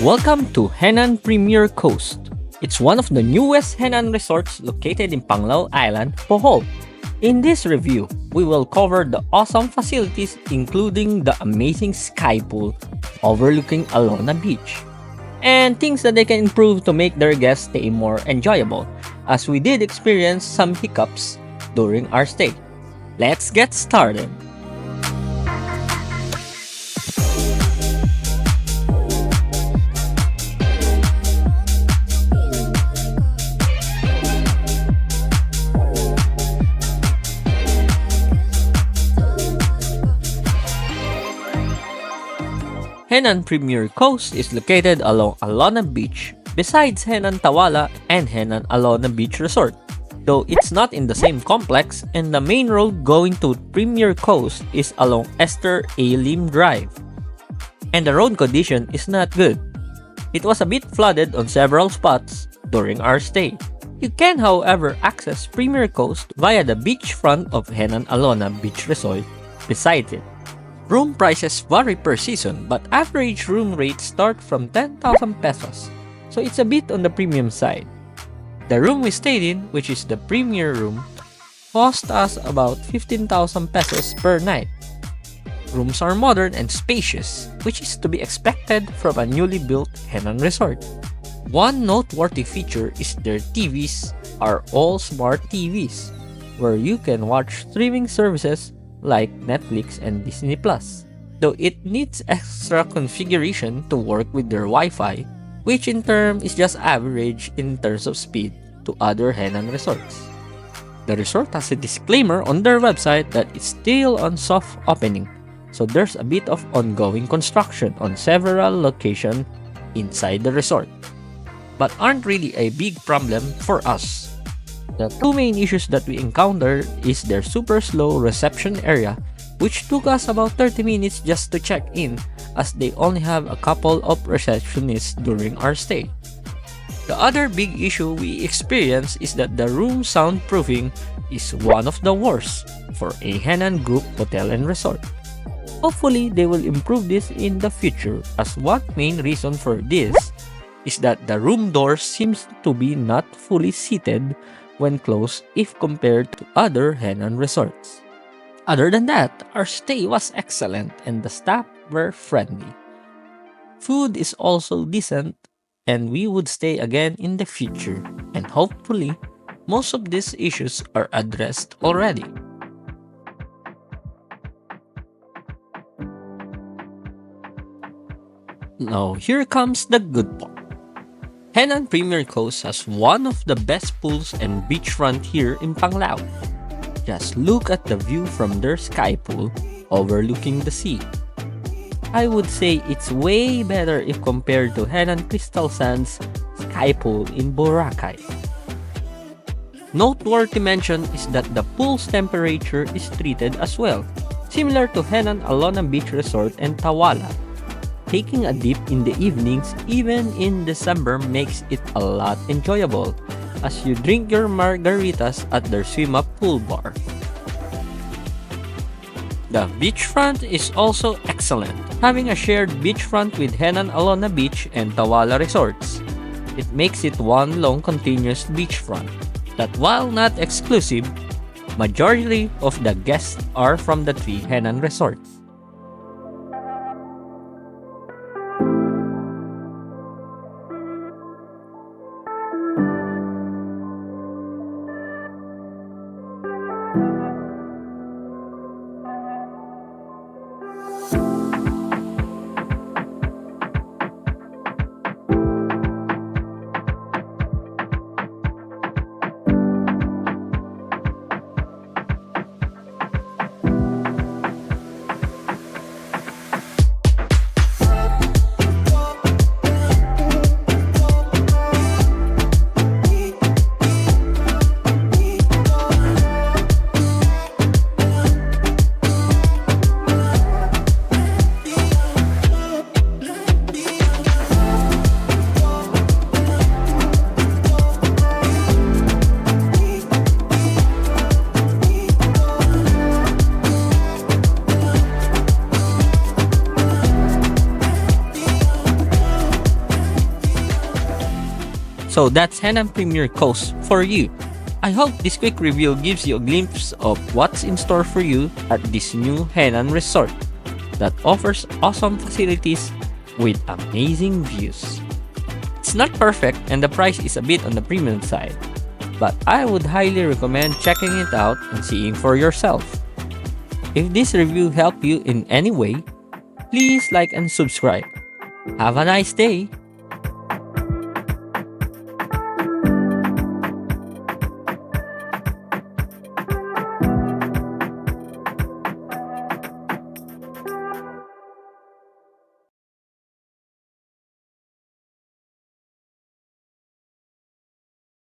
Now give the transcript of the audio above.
Welcome to Henann Premier Coast. It's one of the newest Henann resorts located in Panglao Island, Bohol. In this review, we will cover the awesome facilities including the amazing sky pool overlooking Alona Beach and things that they can improve to make their guest stay more enjoyable, as we did experience some hiccups during our stay. Let's get started. Henann Premier Coast is located along Alona Beach, besides Henann Tawala and Henann Alona Beach Resort, though it's not in the same complex, and the main road going to Premier Coast is along Esther A. Lim Drive. And the road condition is not good. It was a bit flooded on several spots during our stay. You can, however, access Premier Coast via the beachfront of Henann Alona Beach Resort beside it. Room prices vary per season, but average room rates start from 10,000 pesos, so it's a bit on the premium side. The room we stayed in, which is the premier room, cost us about 15,000 pesos per night. Rooms are modern and spacious, which is to be expected from a newly built Henann resort. One noteworthy feature is their TVs are all smart TVs, where you can watch streaming services like Netflix and Disney+, though it needs extra configuration to work with their Wi-Fi, which in turn is just average in terms of speed to other Henann resorts. The resort has a disclaimer on their website that it's still on soft opening, so there's a bit of ongoing construction on several locations inside the resort, but aren't really a big problem for us. The two main issues that we encountered is their super slow reception area, which took us about 30 minutes just to check in, as they only have a couple of receptionists during our stay. The other big issue we experienced is that the room soundproofing is one of the worst for a Henann Group hotel and resort. Hopefully, they will improve this in the future, as one main reason for this is that the room doors seems to be not fully seated when closed if compared to other Henann resorts. Other than that, our stay was excellent and the staff were friendly. Food is also decent, and we would stay again in the future, and hopefully, most of these issues are addressed already. Now, here comes the good part. Henann Premier Coast has one of the best pools and beachfront here in Panglao. Just look at the view from their sky pool overlooking the sea. I would say it's way better if compared to Henann Crystal Sands sky pool in Boracay. Noteworthy mention is that the pool's temperature is treated as well, similar to Henann Alona Beach Resort and Tawala. Taking a dip in the evenings, even in December, makes it a lot enjoyable as you drink your margaritas at their swim-up pool bar. The beachfront is also excellent, having a shared beachfront with Henann Alona Beach and Tawala resorts. It makes it one long continuous beachfront that, while not exclusive, majority of the guests are from the three Henann resorts. So that's Henann Premier Coast for you. I hope this quick review gives you a glimpse of what's in store for you at this new Henann Resort that offers awesome facilities with amazing views. It's not perfect and the price is a bit on the premium side, but I would highly recommend checking it out and seeing for yourself. If this review helped you in any way, please like and subscribe. Have a nice day!